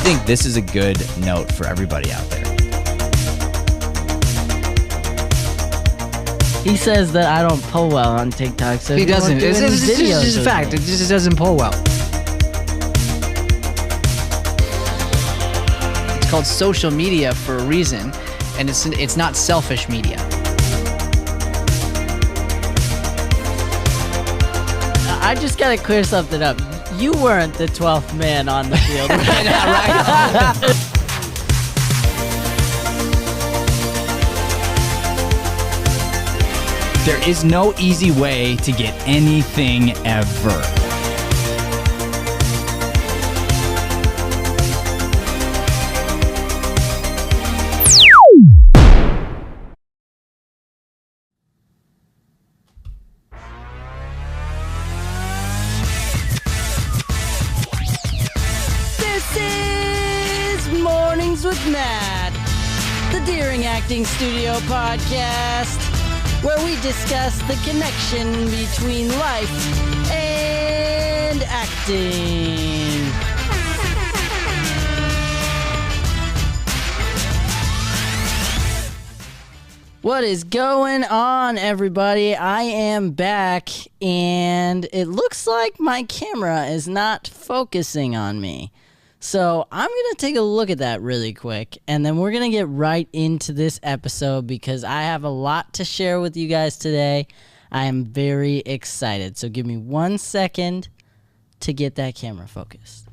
think this is a good note for everybody out there. He says that I don't pull well on TikTok, so He doesn't. It's just a fact. It just doesn't pull well. It's called social media for a reason, and it's not selfish media. I just gotta clear something up. You weren't the 12th man on the field. Right? There is no easy way to get anything ever. This is Mornings with Matt, the Deering Acting Studio podcast, where we discuss the connection between life and acting. What is going on, everybody? I am back, and it looks like my camera is not focusing on me. So I'm going to take a look at that really quick, and then we're going to get right into this episode because I have a lot to share with you guys today. I am very excited. So give me 1 second to get that camera focused.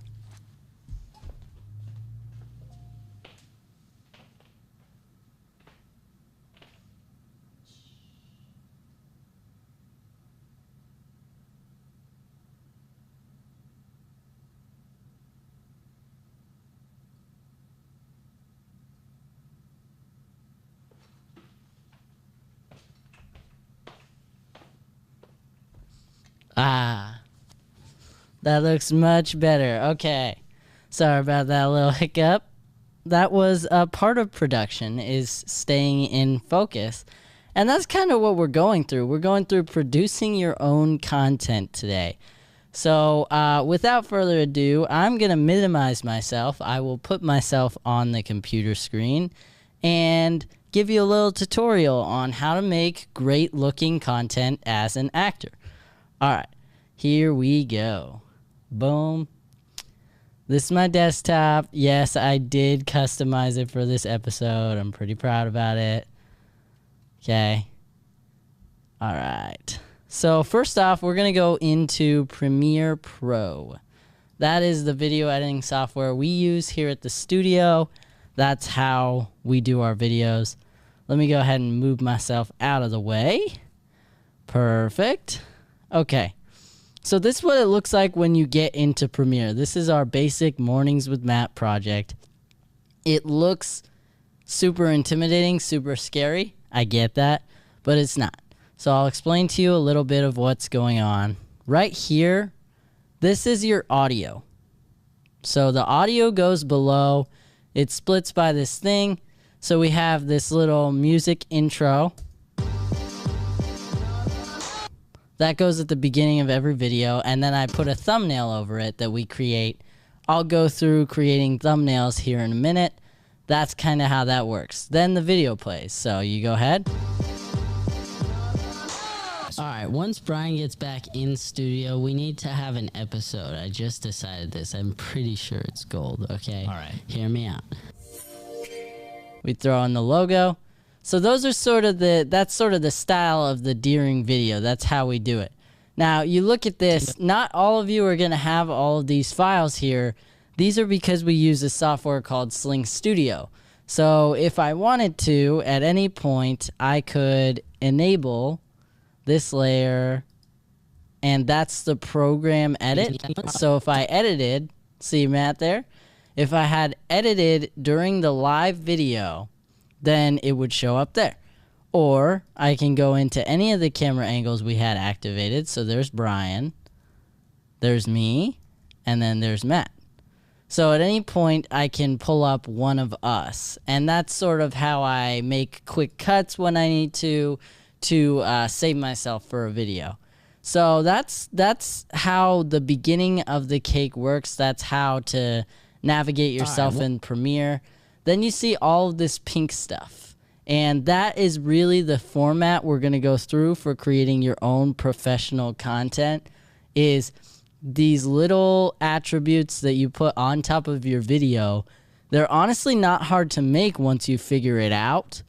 That looks much better. Okay. Sorry about that little hiccup. That was a part of production, is staying in focus. And that's kind of what we're going through. We're going through producing your own content today. So without further ado, I'm going to minimize myself. I will put myself on the computer screen and give you a little tutorial on how to make great looking content as an actor. All right, here we go. Boom. This is my desktop. Yes, I did customize it for this episode. I'm pretty proud about it. Okay. All right. So first off, we're going to go into Premiere Pro. That is the video editing software we use here at the studio. That's how we do our videos. Let me go ahead and move myself out of the way. Perfect. Okay. So this is what it looks like when you get into Premiere. This is our basic Mornings with Matt project. It looks super intimidating, super scary. I get that, but it's not. So I'll explain to you a little bit of what's going on. Right here, this is your audio. So the audio goes below. It splits by this thing. So we have this little music intro. That goes at the beginning of every video, and then I put a thumbnail over it that we create. I'll go through creating thumbnails here in a minute. That's kind of how that works. Then the video plays, so you go ahead. All right, once Brian gets back in studio, we need to have an episode. I just decided this. I'm pretty sure it's gold, okay? All right. Hear me out. We throw in the logo. So those are that's sort of the style of the Deering video. That's how we do it. Now, you look at this, not all of you are going to have all of these files here. These are because we use a software called Sling Studio. So if I wanted to, at any point, I could enable this layer, and that's the program edit. So if I edited, see Matt there? If I had edited during the live video, then it would show up there. Or I can go into any of the camera angles we had activated. So there's Brian, there's me, and then there's Matt. So at any point, I can pull up one of us. And that's sort of how I make quick cuts when I need to save myself for a video. So that's how the beginning of the cake works. That's how to navigate yourself in Premiere. Then you see all of this pink stuff. And that is really the format we're going to go through for creating your own professional content, is these little attributes that you put on top of your video. They're honestly not hard to make once you figure it out,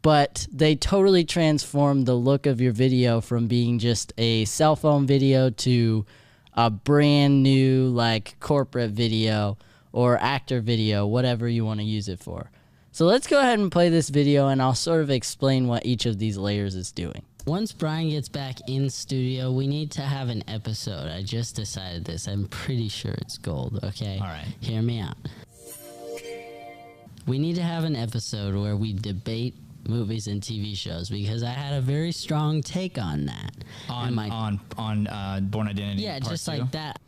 but they totally transform the look of your video from being just a cell phone video to a brand new like corporate video or actor video, whatever you want to use it for. So let's go ahead and play this video, and I'll sort of explain what each of these layers is doing. Once Brian gets back in studio, we need to have an episode. I just decided this. I'm pretty sure it's gold, okay? All right. Hear me out. We need to have an episode where we debate movies and TV shows, because I had a very strong take on that. On Born Identity. Yeah, Part just 2. like that.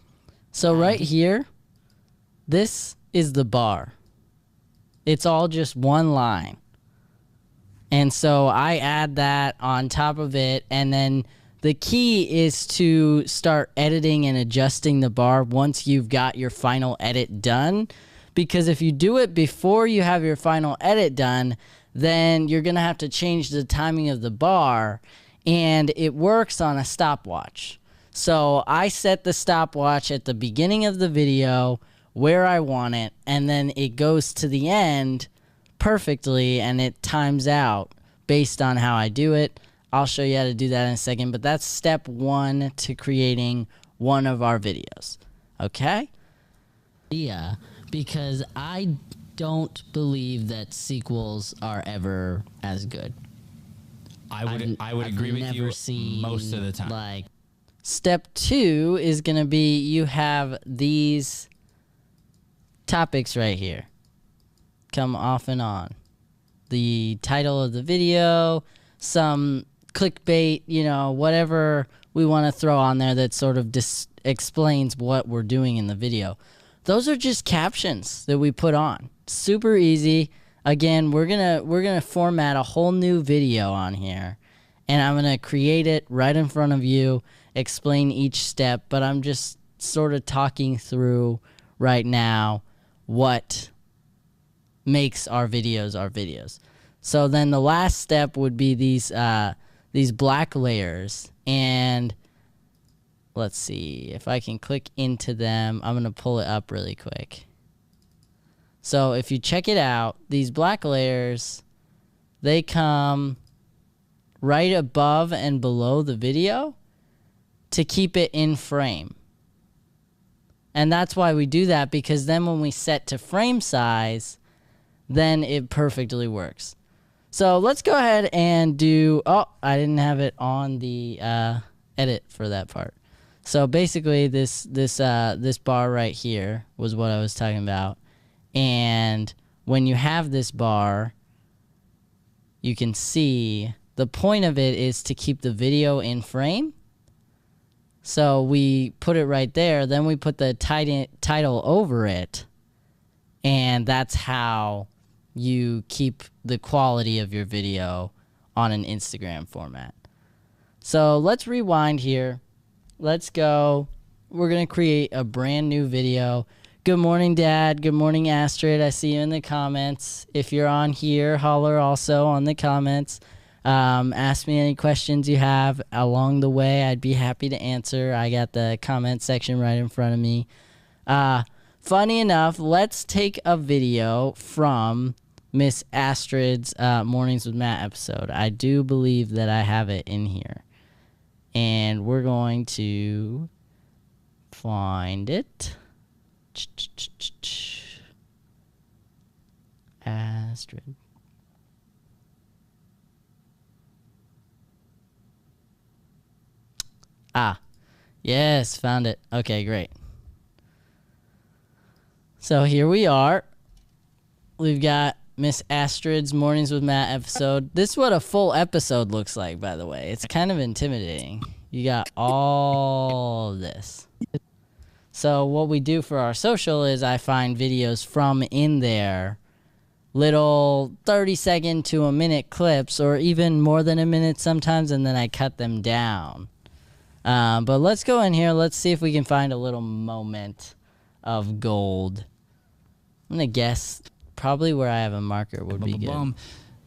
So right here, this is the bar. It's all just one line. And so I add that on top of it, and then the key is to start editing and adjusting the bar once you've got your final edit done. Because if you do it before you have your final edit done, then you're going to have to change the timing of the bar, and it works on a stopwatch. So I set the stopwatch at the beginning of the video where I want it, and then it goes to the end perfectly, and it times out based on how I do it. I'll show you how to do that in a second, but that's step one to creating one of our videos. Okay? Yeah, because I don't believe that sequels are ever as good. I would agree with you most of the time. Like, step two is going to be, you have these topics right here. Come off and on. The title of the video, some clickbait, you know, whatever we want to throw on there that sort of explains what we're doing in the video. Those are just captions that we put on. Super easy. Again, we're gonna format a whole new video on here, and I'm gonna create it right in front of you, explain each step, but I'm just sort of talking through right now what makes our videos. So then the last step would be these black layers, and let's see if I can click into them. I'm gonna pull it up really quick. So if you check it out, these black layers, they come right above and below the video to keep it in frame. And that's why we do that, because then when we set to frame size, then it perfectly works. So let's go ahead and do, oh, I didn't have it on the edit for that part. So basically this bar right here was what I was talking about. And when you have this bar, you can see the point of it is to keep the video in frame. So we put it right there, then we put the title over it, and that's how you keep the quality of your video on an Instagram format. So let's rewind here. Let's go. We're going to create a brand new video. Good morning, Dad. Good morning, Astrid. I see you in the comments. If you're on here, holler also on the comments. Ask me any questions you have along the way. I'd be happy to answer. I got the comment section right in front of me. Funny enough, let's take a video from Miss Astrid's Mornings with Matt episode. I do believe that I have it in here. And we're going to find it. Astrid. Yes, found it. Okay, great. So here we are. We've got Miss Astrid's Mornings with Matt episode. This is what a full episode looks like, by the way. It's kind of intimidating. You got all this. So what we do for our social is I find videos from in there, little 30-second to a minute clips, or even more than a minute sometimes, and then I cut them down. But let's go in here. Let's see if we can find a little moment of gold. I'm gonna guess probably where I have a marker would be good.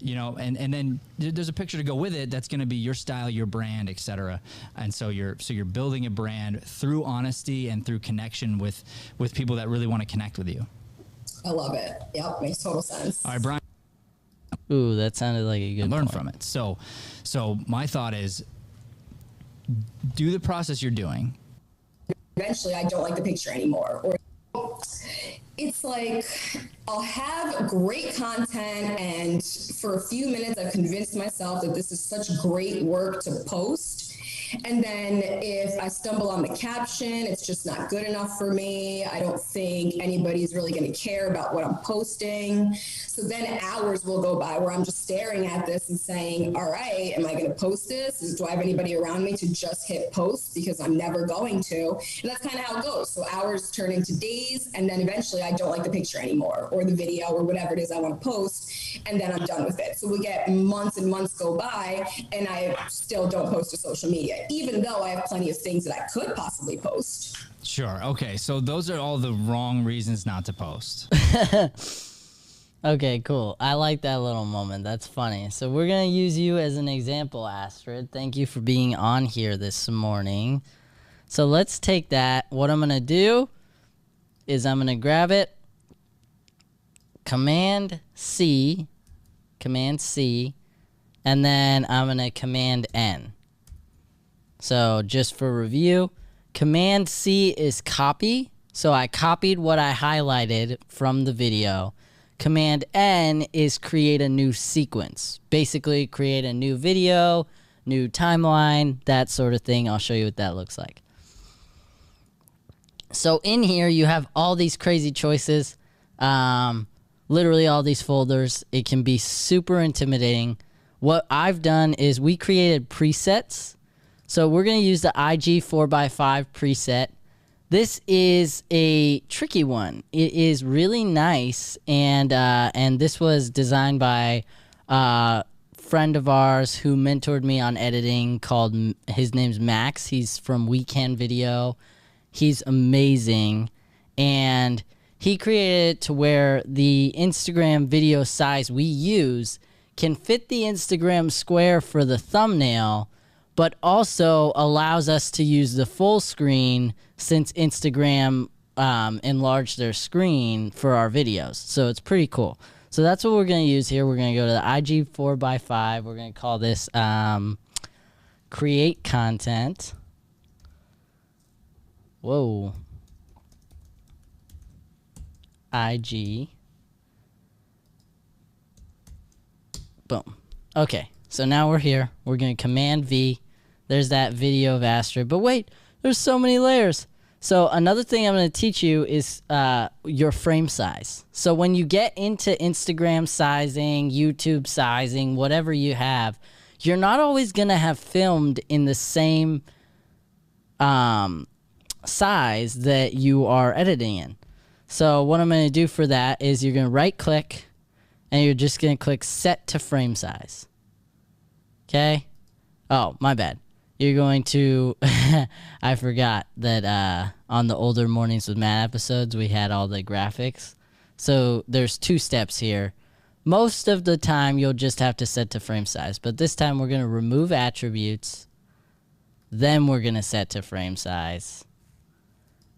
You know, and then there's a picture to go with it that's going to be your style, your brand, etc. And so you're building a brand through honesty and through connection with people that really want to connect with you. I love it. Yep, makes total sense. All right, Brian. Ooh, that sounded like a good Learn point. from it. So my thought is, do the process you're doing. Eventually, I don't like the picture anymore. Or it's like I'll have great content, and for a few minutes, I've convinced myself that this is such great work to post. And then if I stumble on the caption, it's just not good enough for me. I don't think anybody's really going to care about what I'm posting. So then hours will go by where I'm just staring at this and saying, all right, am I going to post this? Do I have anybody around me to just hit post? Because I'm never going to. And that's kind of how it goes. So hours turn into days, and then eventually I don't like the picture anymore, or the video, or whatever it is I want to post, and then I'm done with it. So we get months and months go by, and I still don't post to social media, even though I have plenty of things that I could possibly post. Sure. Okay. So those are all the wrong reasons not to post. Okay, cool. I like that little moment. That's funny. So we're going to use you as an example, Astrid. Thank you for being on here this morning. So let's take that. What I'm going to do is I'm going to grab it, Command C, and then I'm going to Command N. So just for review, Command C is copy. So I copied what I highlighted from the video. Command N is create a new sequence. Basically create a new video, new timeline, that sort of thing. I'll show you what that looks like. So in here you have all these crazy choices, literally all these folders. It can be super intimidating. What I've done is we created presets. So we're going to use the IG 4x5 preset. This is a tricky one. It is really nice, and this was designed by a friend of ours who mentored me on editing. His name's Max. He's from Weekend Video. He's amazing, and he created it to where the Instagram video size we use can fit the Instagram square for the thumbnail, but also allows us to use the full screen since Instagram enlarged their screen for our videos. So it's pretty cool. So that's what we're going to use here. We're going to go to the IG 4x5. We're going to call this create content. Whoa. IG. Boom. Okay. So now we're here. We're going to Command V. There's that video of Astrid. But wait, there's so many layers. So another thing I'm going to teach you is your frame size. So when you get into Instagram sizing, YouTube sizing, whatever you have, you're not always going to have filmed in the same size that you are editing in. So what I'm going to do for that is you're going to right click and you're just going to click set to frame size. Okay? Oh, my bad. You're going to, I forgot that on the older Mornings with Matt episodes, we had all the graphics. So there's two steps here. Most of the time, you'll just have to set to frame size. But this time, we're going to remove attributes. Then we're going to set to frame size.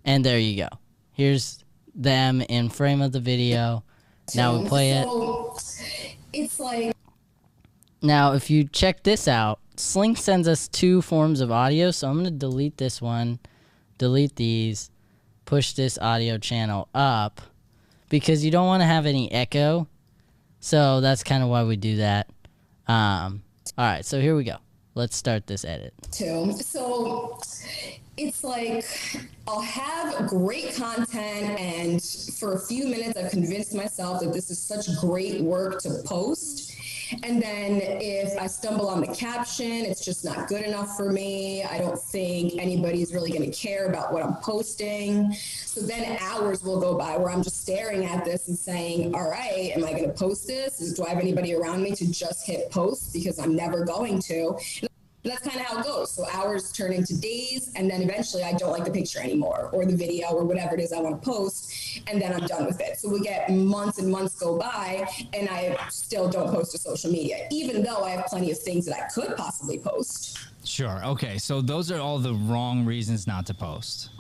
And there you go. Here's them in frame of the video. Now we play it. It's like... Now, if you check this out, Sling sends us two forms of audio, so I'm going to delete this one, delete these, push this audio channel up, because you don't want to have any echo, so that's kind of why we do that. All right, so here we go. Let's start this edit. So it's like I'll have great content, and for a few minutes I've convinced myself that this is such great work to post. And then if I stumble on the caption, it's just not good enough for me. I don't think anybody's really going to care about what I'm posting. So then hours will go by where I'm just staring at this and saying, all right, am I going to post this? Do I have anybody around me to just hit post? Because I'm never going to. And that's kind of how it goes. So hours turn into days, and then eventually I don't like the picture anymore, or the video, or whatever it is I want to post, and then I'm done with it. So we get months and months go by, and I still don't post to social media, even though I have plenty of things that I could possibly post. Sure. Okay. So those are all the wrong reasons not to post.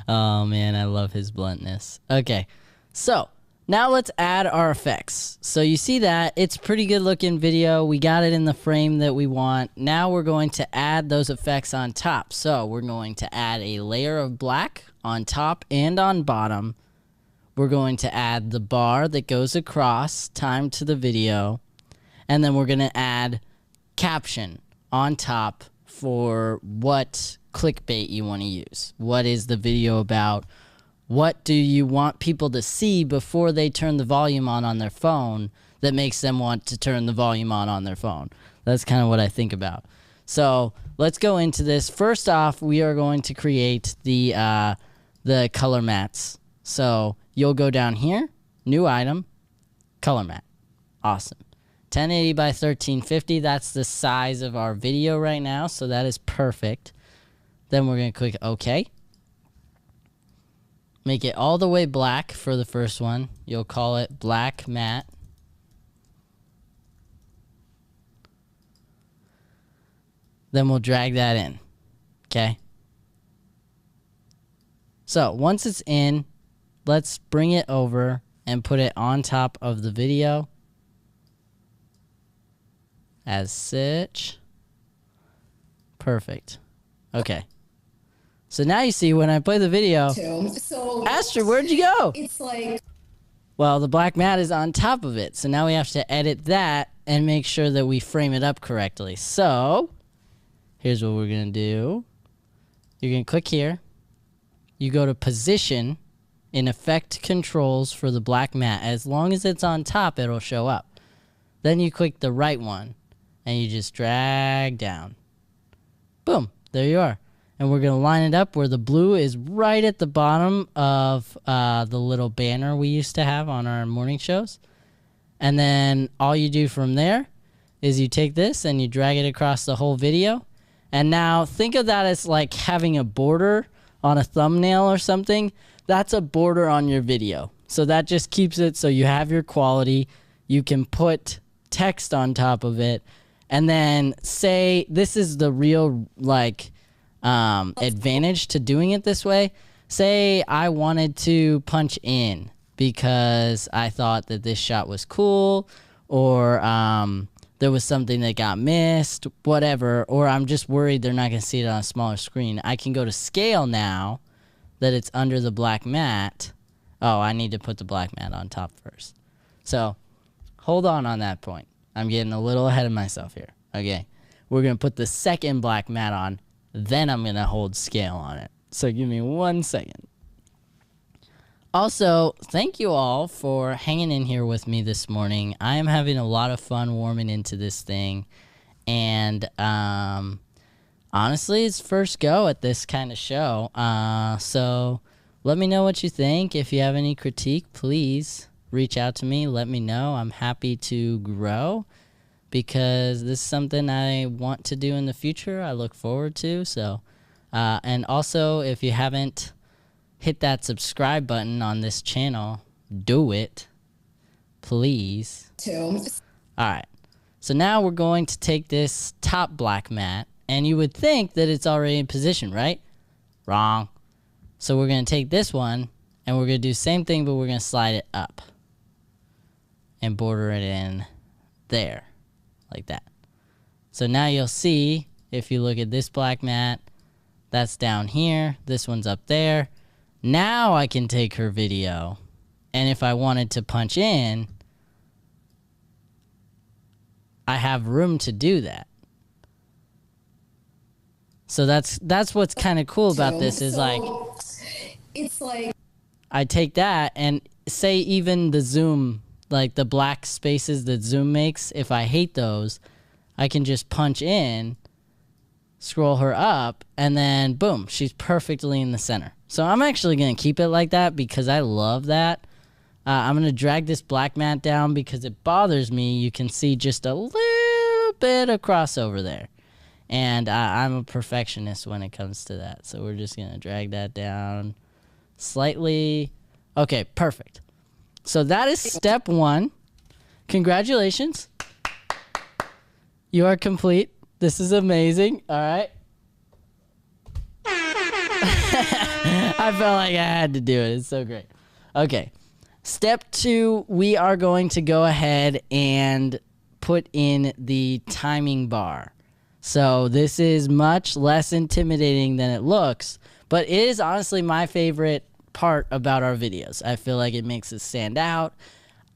Oh man, I love his bluntness. Okay, so now let's add our effects. So you see that it's pretty good looking video. We got it in the frame that we want. Now we're going to add those effects on top. So we're going to add a layer of black on top and on bottom. We're going to add the bar that goes across, timed to the video. And then we're going to add caption on top for what clickbait you want to use. What is the video about? What do you want people to see before they turn the volume on their phone that makes them want to turn the volume on their phone? That's kind of what I think about. So let's go into this. First off, we are going to create the color mats. So you'll go down here, new item, color mat. Awesome. 1080 by 1350, that's the size of our video right now, so that is perfect. Then we're going to click OK. Make it all the way black for the first one. You'll call it black matte. Then we'll drag that in. Okay. So once it's in, let's bring it over and put it on top of the video. As such. Perfect. Okay. So now you see when I play the video. So Astrid, where'd you go? it's like, Well, the black mat is on top of it. So now we have to edit that and make sure that we frame it up correctly. So here's what we're going to do. You're going to click here. You go to position in effect controls for the black mat. As long as it's on top, it'll show up. Then you click the right one and you just drag down. Boom, there you are. And we're going to line it up where the blue is right at the bottom of the little banner we used to have on our morning shows. And then all you do from there is you take this and you drag it across the whole video. And now think of that as like having a border on a thumbnail or something. That's a border on your video. So that just keeps it so you have your quality. You can put text on top of it. And then say this is the real like advantage to doing it this way. Say I wanted to punch in because I thought that this shot was cool, or there was something that got missed, whatever, or I'm just worried they're not going to see it on a smaller screen. I can go to scale now that it's under the black mat. Oh, I need to put the black mat on top first. So hold on that point. I'm getting a little ahead of myself here. Okay, we're going to put the second black mat on, then I'm going to hold scale on it. So give me 1 second. Also, thank you all for hanging in here with me this morning. I am having a lot of fun warming into this thing. And honestly, it's first go at this kind of show. So let me know what you think. If you have any critique, please reach out to me. Let me know. I'm happy to grow because this is something I want to do in the future. I look forward to. So, and also, if you haven't hit that subscribe button on this channel, do it, please. All right. So now we're going to take this top black mat, and you would think that it's already in position, right? Wrong. So we're going to take this one, and we're going to do the same thing, but we're going to slide it up and border it in there, like that. So now you'll see, if you look at this black mat, that's down here. This one's up there. Now I can take her video, and if I wanted to punch in, I have room to do that. So that's what's kind of cool about this is like, it's like I take that and say even the zoom, like the black spaces that zoom makes, if I hate those, I can just punch in, scroll her up, and then boom, she's perfectly in the center. So I'm actually going to keep it like that because I love that. I'm going to drag this black mat down because it bothers me. You can see just a little bit of crossover there. And I'm a perfectionist when it comes to that. So we're just going to drag that down slightly. Okay, perfect. So that is step 1. Congratulations. You are complete. This is amazing. All right. I felt like I had to do it. It's so great. Okay. Step 2, we are going to go ahead and put in the timing bar. So this is much less intimidating than it looks, but it is honestly my favorite part about our videos. I feel like it makes it stand out.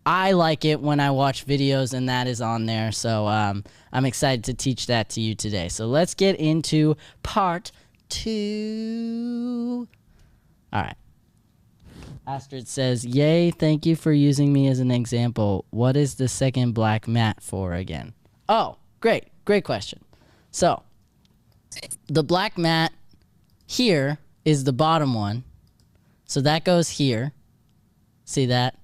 I like it when I watch videos and that is on there. So I'm excited to teach that to you today. So let's get into part 2. All right. Astrid says, yay, thank you for using me as an example. What is the second black mat for again? Oh, great. Great question. So the black mat here is the bottom one. So that goes here. See that?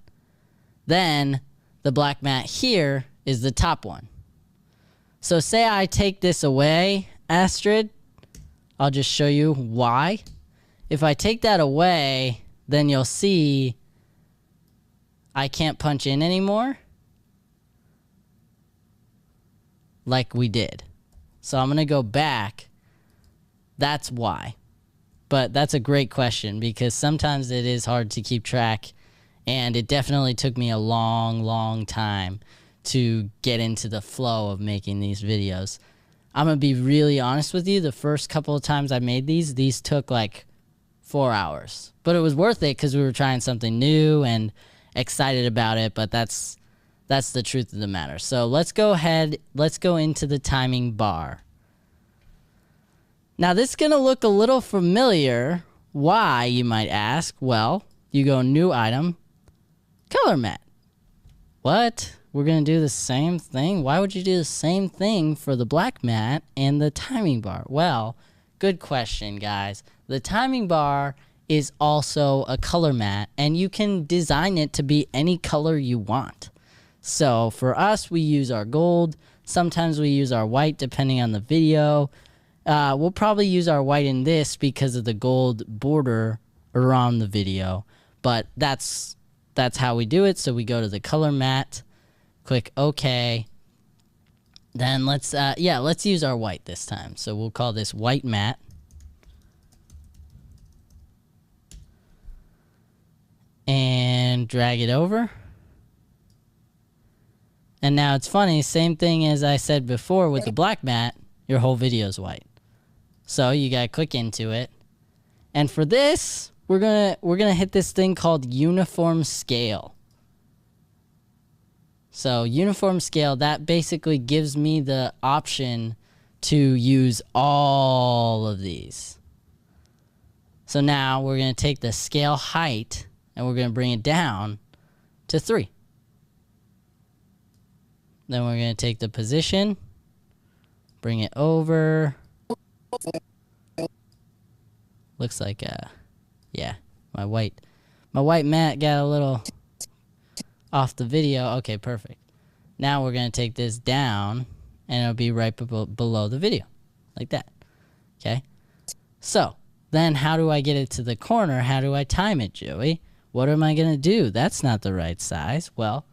Then the black mat here is the top one. So say I take this away, Astrid, I'll just show you why. If I take that away, then you'll see I can't punch in anymore like we did. So I'm going to go back. That's why. But that's a great question because sometimes it is hard to keep track, and it definitely took me a long, long time to get into the flow of making these videos. I'm going to be really honest with you. The first couple of times I made these took like 4 hours. But it was worth it because we were trying something new and excited about it, but that's the truth of the matter. So let's go ahead, let's go into the timing bar. Now this is going to look a little familiar. Why, you might ask? Well, you go new item, color mat. What? We're going to do the same thing? Why would you do the same thing for the black mat and the timing bar? Well, good question, guys. The timing bar is also a color mat, and you can design it to be any color you want. So for us, we use our gold. Sometimes we use our white depending on the video. We'll probably use our white in this because of the gold border around the video. But that's how we do it. So we go to the color mat, click OK. Then let's use our white this time. So we'll call this white mat. And drag it over. And now it's funny, same thing as I said before with the black mat, your whole video is white. So you gotta click into it. And for this, we're gonna hit this thing called uniform scale. So uniform scale, that basically gives me the option to use all of these. So now we're gonna take the scale height and we're going to bring it down to 3. Then we're going to take the position, bring it over. Looks like, yeah, my white mat got a little off the video. Okay, perfect. Now we're going to take this down, and it'll be right below the video, like that. Okay? So, then how do I get it to the corner? How do I time it, Joey? What am I going to do? That's not the right size. Well,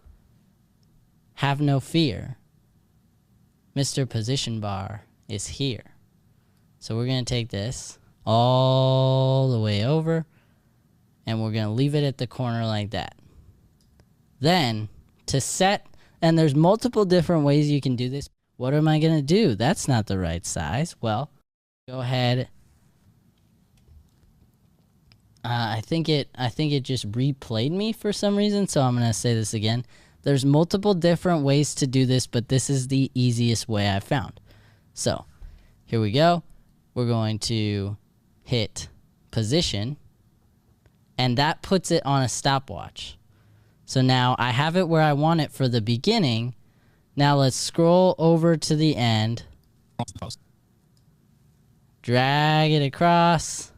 have no fear. Mr. Position Bar is here. So we're going to take this all the way over, and we're going to leave it at the corner like that. Then, to set, and there's multiple different ways you can do this. What am I going to do? That's not the right size. Well, go ahead. I think it just replayed me for some reason, so I'm going to say this again. There's multiple different ways to do this, but this is the easiest way I've found. So, here we go. We're going to hit position, and that puts it on a stopwatch. So now I have it where I want it for the beginning. Now let's scroll over to the end. Drag it across.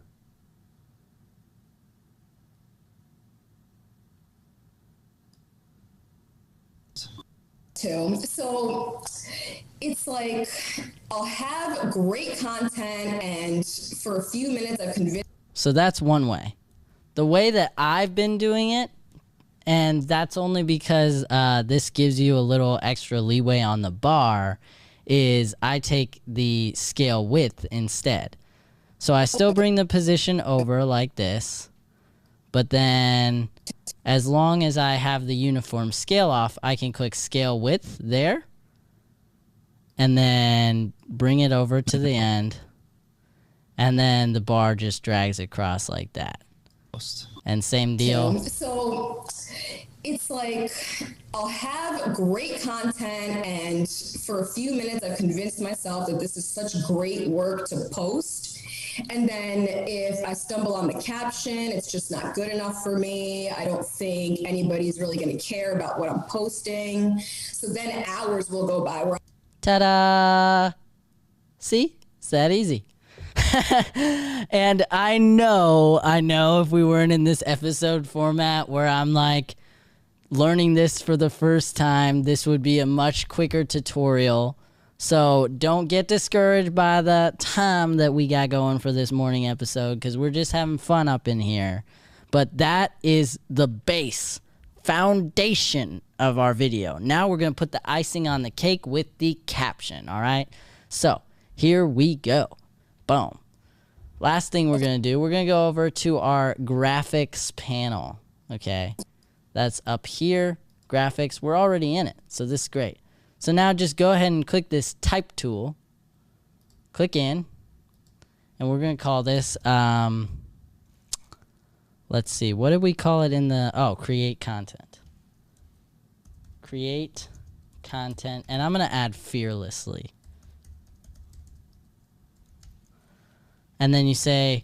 Too. So it's like I'll have great content and for a few minutes I've convinced. So that's one way. The way that I've been doing it, and that's only because this gives you a little extra leeway on the bar, is I take the scale width instead. So I still bring the position over like this, but then as long as I have the uniform scale off, I can click scale width there and then bring it over to the end, and then the bar just drags across like that. And same deal. So it's like I'll have great content and for a few minutes I've convinced myself that this is such great work to post. And then if I stumble on the caption, it's just not good enough for me. I don't think anybody's really going to care about what I'm posting. So then hours will go by where Ta-da! See? It's that easy. And I know if we weren't in this episode format where I'm like learning this for the first time, this would be a much quicker tutorial. So don't get discouraged by the time that we got going for this morning episode, because we're just having fun up in here. But that is the base foundation of our video. Now we're going to put the icing on the cake with the caption, all right? So here we go. Boom. Last thing we're going to do, we're going to go over to our graphics panel, okay? That's up here, graphics. We're already in it, so this is great. So now just go ahead and click this type tool. Click in, and we're going to call this, let's see, what did we call it in the, oh, create content. Create content, and I'm going to add fearlessly. And then you say,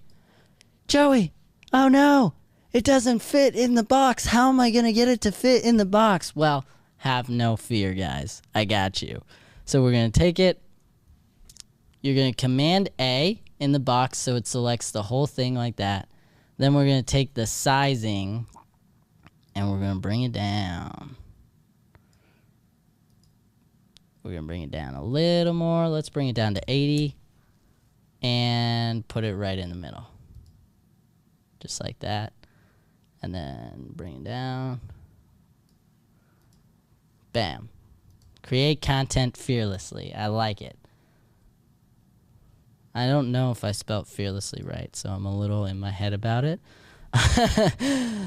Joey, oh no, it doesn't fit in the box. How am I going to get it to fit in the box? Well, have no fear, guys. I got you. So we're going to take it. You're going to Command A in the box so it selects the whole thing like that. Then we're going to take the sizing and we're going to bring it down. We're going to bring it down a little more. Let's bring it down to 80 and put it right in the middle. Just like that. And then bring it down. Bam. Create content fearlessly. I like it. I don't know if I spelled fearlessly right, so I'm a little in my head about it.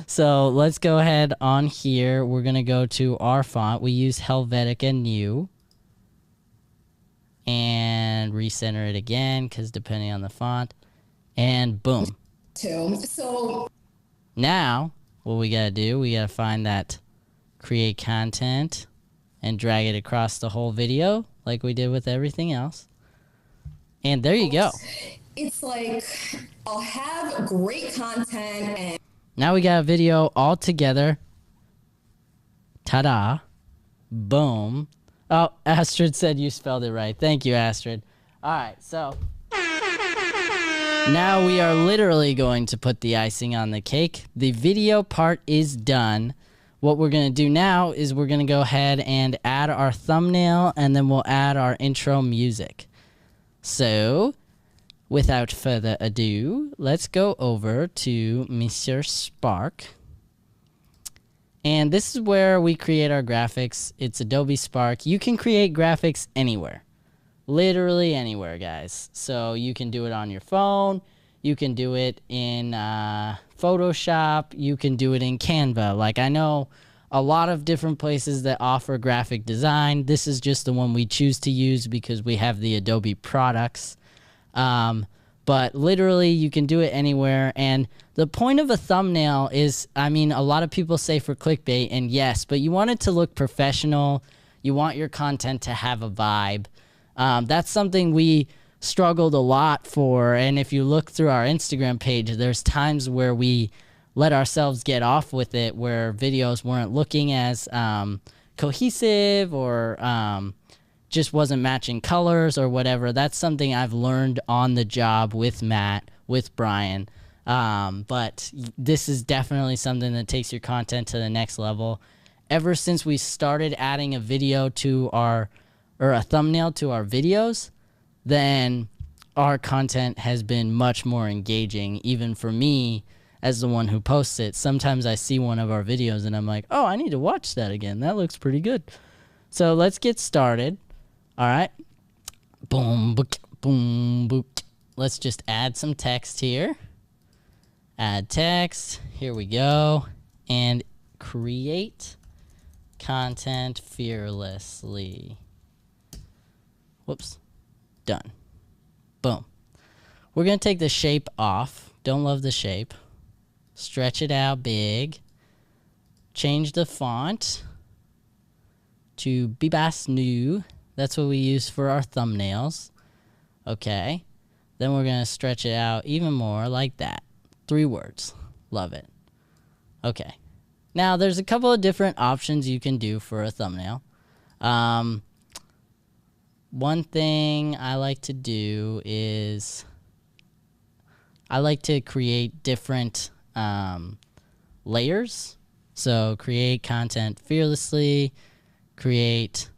So let's go ahead on here. We're going to go to our font. We use Helvetica New. And recenter it again, because depending on the font. And boom. So now, what we got to do, we got to find that create content and drag it across the whole video like we did with everything else. And there you go. it's like I'll have great content and now we got a video all together. Ta-da. Boom. Oh, Astrid said you spelled it right. Thank you, Astrid. All right, so now we are literally going to put the icing on the cake. The video part is done. What we're going to do now is we're going to go ahead and add our thumbnail, and then we'll add our intro music. So, without further ado, let's go over to Mr. Spark. And this is where we create our graphics. It's Adobe Spark. You can create graphics anywhere. Literally anywhere, guys. So you can do it on your phone. You can do it in Photoshop. You can do it in Canva. Like, I know a lot of different places that offer graphic design. This is just the one we choose to use because we have the Adobe products. But literally, you can do it anywhere. And the point of a thumbnail is, I mean, a lot of people say for clickbait, and yes, but you want it to look professional. You want your content to have a vibe. That's something we struggled a lot for. And if you look through our Instagram page, there's times where we let ourselves get off with it, where videos weren't looking as cohesive or just wasn't matching colors or whatever. That's something I've learned on the job with Matt, with Brian. But this is definitely something that takes your content to the next level. Ever since we started adding a video to our or a thumbnail to our videos, then our content has been much more engaging, even for me as the one who posts it. Sometimes I see one of our videos and I'm like, oh, I need to watch that again. That looks pretty good. So let's get started. All right. Boom, book, boom, book. Let's just add some text here. Add text. Here we go. And create content fearlessly. Whoops. Done. Boom. We're going to take the shape off. Don't love the shape. Stretch it out big. Change the font to Bibas New. That's what we use for our thumbnails. Okay. Then we're going to stretch it out even more like that. 3 words. Love it. Okay. Now, there's a couple of different options you can do for a thumbnail. One thing I like to do is I like to create different layers. So create content fearlessly, create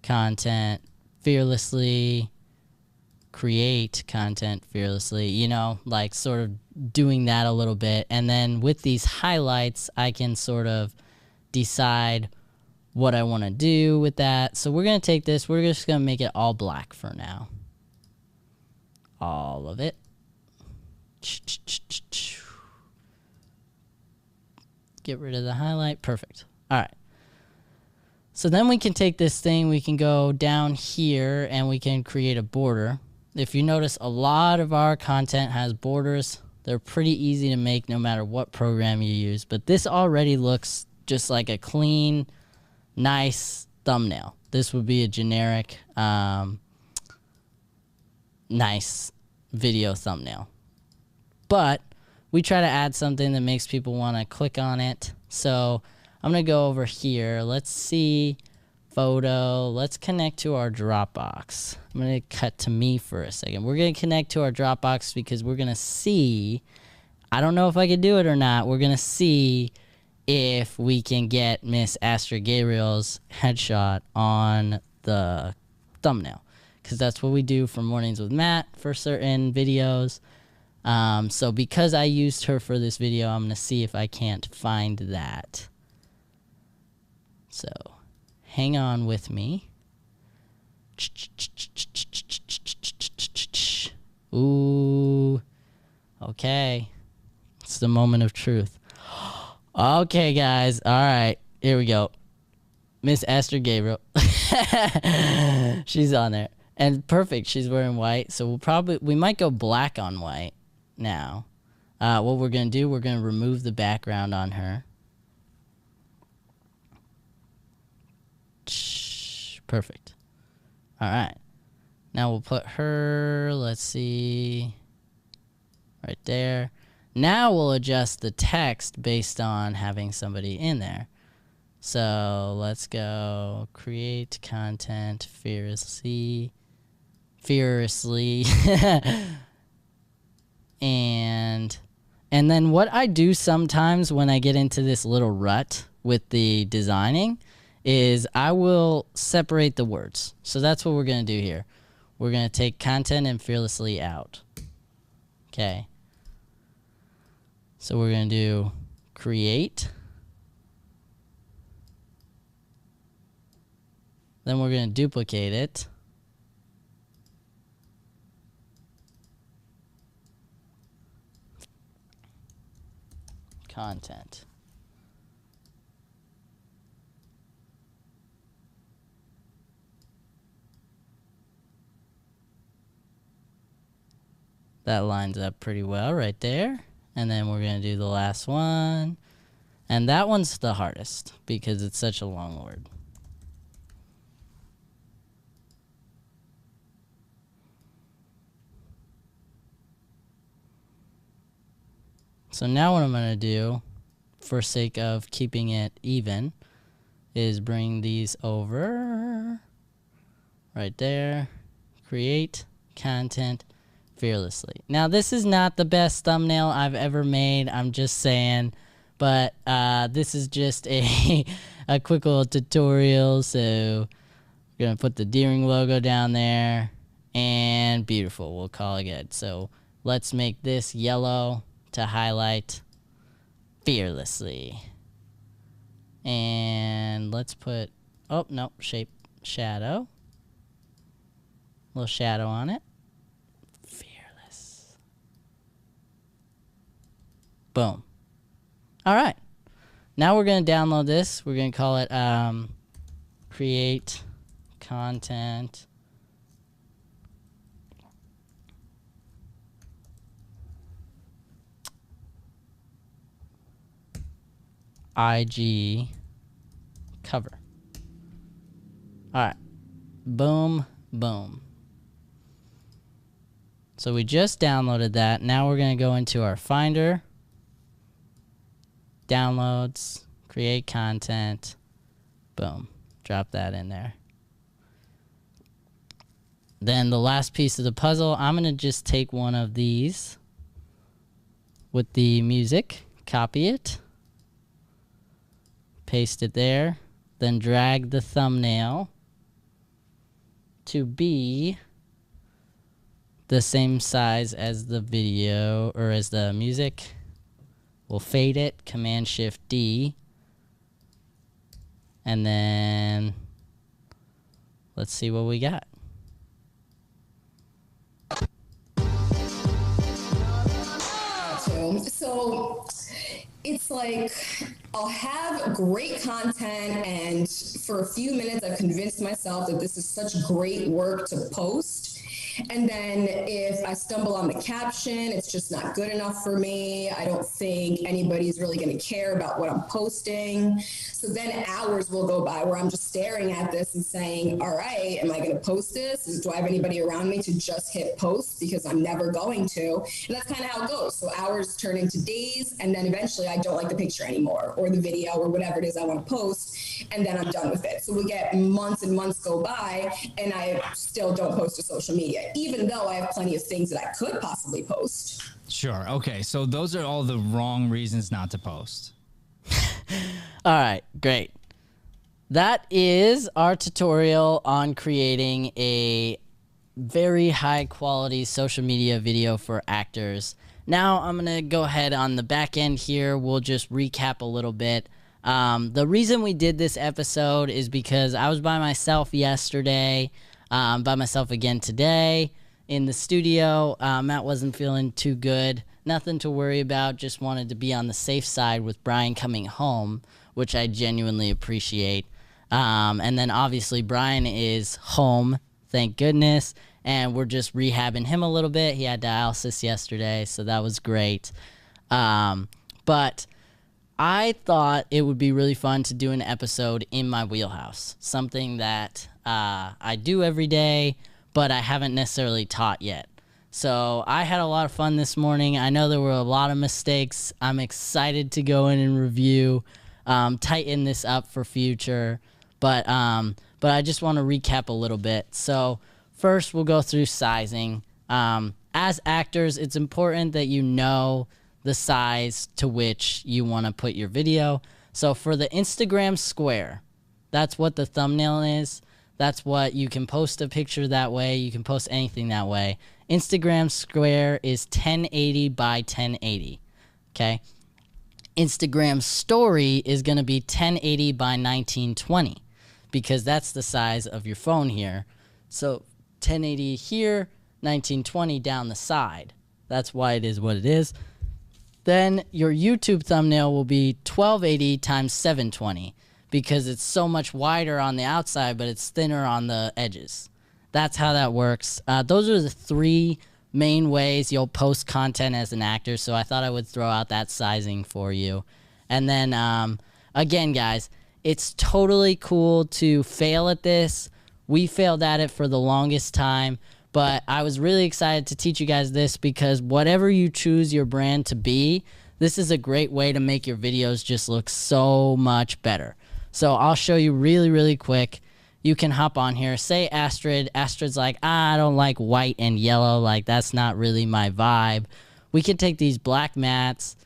content fearlessly, create content fearlessly, you know, like sort of doing that a little bit. And then with these highlights, I can sort of decide what I want to do with that. So we're going to take this, we're just going to make it all black for now. All of it. Get rid of the highlight. Perfect. All right. So then we can take this thing, we can go down here and we can create a border. If you notice, a lot of our content has borders. They're pretty easy to make no matter what program you use. But this already looks just like a clean, nice thumbnail. This would be a generic, nice video thumbnail. But we try to add something that makes people want to click on it. So I'm going to go over here. Let's see photo. Let's connect to our Dropbox. I'm going to cut to me for a second. We're going to connect to our Dropbox because we're going to see, I don't know if I can do it or not. We're going to see if we can get Miss Astrid Gabriel's headshot on the thumbnail, because that's what we do for Mornings with Matt for certain videos. So because I used her for this video, I'm going to see if I can't find that. So hang on with me. Ooh. Okay. It's the moment of truth. Okay, guys. All right. Here we go. Miss Astrid Gabriel. She's on there. And perfect. She's wearing white. So we might go black on white now. What we're going to do, we're going to remove the background on her. Perfect. All right. Now we'll put her, let's see, right there. Now we'll adjust the text based on having somebody in there. So let's go create content fearlessly. And then what I do sometimes when I get into this little rut with the designing is I will separate the words. So that's what we're going to do here. We're going to take content and fearlessly out. Okay. So we're going to do create. Then we're going to duplicate it. Content. That lines up pretty well right there. And then we're going to do the last one. And that one's the hardest because it's such a long word. So now what I'm going to do, for sake of keeping it even, is bring these over right there. Create content fearlessly. Now this is not the best thumbnail I've ever made, I'm just saying, but this is just a quick little tutorial. So we're We're going to put the Deering logo down there. And beautiful. We'll call it good. So let's make this yellow to highlight fearlessly. And let's put, oh, no, shape shadow. Little shadow on it. Fearless. Boom. All right. Now we're going to download this. We're going to call it create content. IG cover. All right. Boom, boom. So we just downloaded that. Now we're going to go into our Finder, Downloads, Create Content. Boom. Drop that in there. Then the last piece of the puzzle, I'm going to just take one of these with the music, copy it, paste it there, then drag the thumbnail to be the same size as the video or as the music. We'll fade it, Command-Shift-D, and then let's see what we got. So it's like I'll have great content, and for a few minutes I've convinced myself that this is such great work to post. And then if I stumble on the caption, it's just not good enough for me. I don't think anybody's really going to care about what I'm posting. So then hours will go by where I'm just staring at this and saying, all right, am I going to post this? Do I have anybody around me to just hit post? Because I'm never going to. And that's kind of how it goes. So hours turn into days, and then eventually I don't like the picture anymore, or the video, or whatever it is I want to post, and then I'm done with it. So we get months and months go by, and I still don't post to social media, even though I have plenty of things that I could possibly post. Sure. Okay. So those are all the wrong reasons not to post. All right, great. That is our tutorial on creating a very high quality social media video for actors. Now I'm going to go ahead on the back end here. We'll just recap a little bit. The reason we did this episode is because I was by myself yesterday, by myself again today in the studio. Matt wasn't feeling too good. Nothing to worry about. Just wanted to be on the safe side with Brian coming home, which I genuinely appreciate. And then obviously Brian is home, thank goodness, and we're just rehabbing him a little bit. He had dialysis yesterday, so that was great. But I thought it would be really fun to do an episode in my wheelhouse, something that I do every day, but I haven't necessarily taught yet. So I had a lot of fun this morning. I know there were a lot of mistakes. I'm excited to go in and review, tighten this up for future. But I just want to recap a little bit. So first we'll go through sizing. As actors, it's important that you know the size to which you want to put your video. So for the Instagram square, that's what the thumbnail is. That's what you can post a picture that way. You can post anything that way. Instagram square is 1080 by 1080. Okay. Instagram story is going to be 1080 by 1920 because that's the size of your phone here. So 1080 here, 1920 down the side. That's why it is what it is. Then your YouTube thumbnail will be 1280 times 720 because it's so much wider on the outside, but it's thinner on the edges. That's how that works. Those are the three main ways you'll post content as an actor, so I thought I would throw out that sizing for you. And then, again, guys, it's totally cool to fail at this. We failed at it for the longest time, but I was really excited to teach you guys this because whatever you choose your brand to be, this is a great way to make your videos just look so much better. So I'll show you really, really quick. You can hop on here. Say Astrid. Astrid's like, I don't like white and yellow. Like, that's not really my vibe. We can take these black mats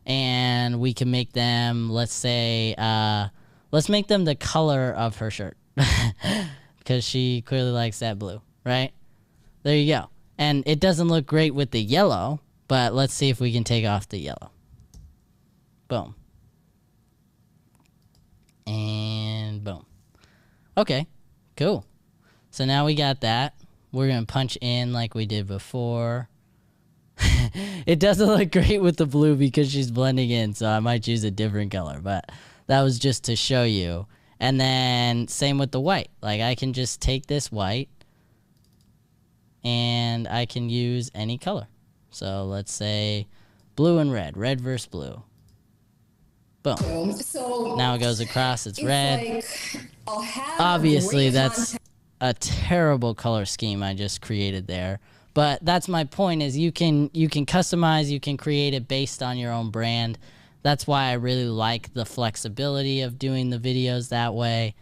and we can make them, let's say, let's make them the color of her shirt. because she clearly likes that blue, right? There you go. And it doesn't look great with the yellow, but let's see if we can take off the yellow. Boom. And boom. Okay, cool. So now we got that. We're going to punch in like we did before. It doesn't look great with the blue because she's blending in, so I might choose a different color, but that was just to show you. And then same with the white. Like I can just take this white and I can use any color. So let's say blue and red versus blue. Boom. So now it goes across, it's red. Like, I'll have obviously that's a terrible color scheme I just created there. But that's my point, is you can customize, you can create it based on your own brand. That's why I really like the flexibility of doing the videos that way.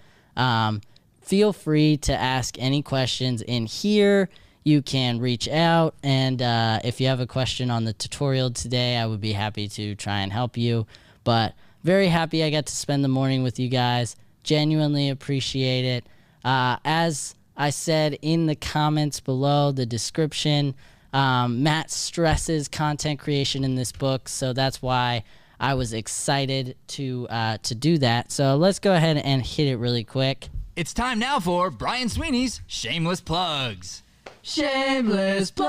Feel free to ask any questions in here. You can reach out, and if you have a question on the tutorial today, I would be happy to try and help you. But very happy I got to spend the morning with you guys. Genuinely appreciate it. As I said in the comments below, the description, Matt stresses content creation in this book, so that's why I was excited to do that. So let's go ahead and hit it really quick. It's time now for Brian Sweeney's Shameless Plugs. Shameless Plugs.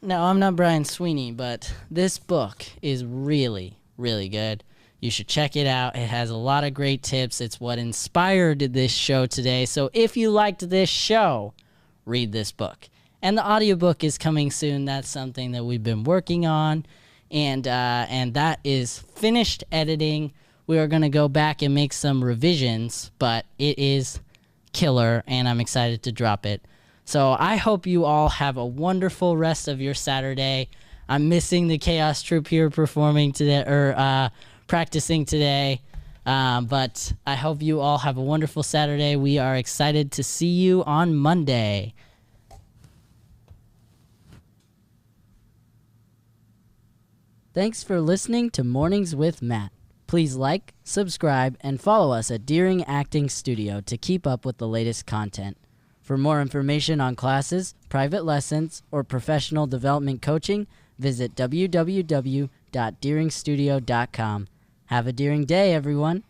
No, I'm not Brian Sweeney, but this book is really, really good. You should check it out. It has a lot of great tips. It's what inspired this show today. So if you liked this show, read this book. And the audiobook is coming soon. That's something that we've been working on. And that is finished editing. We are going to go back and make some revisions, but it is killer, and I'm excited to drop it. So I hope you all have a wonderful rest of your Saturday. I'm missing the Chaos Troop here performing today, or practicing today. But I hope you all have a wonderful Saturday. We are excited to see you on Monday. Thanks for listening to Mornings with Matt. Please like, subscribe, and follow us at Deering Acting Studio to keep up with the latest content. For more information on classes, private lessons, or professional development coaching, visit www.deeringstudio.com. Have a Deering day, everyone.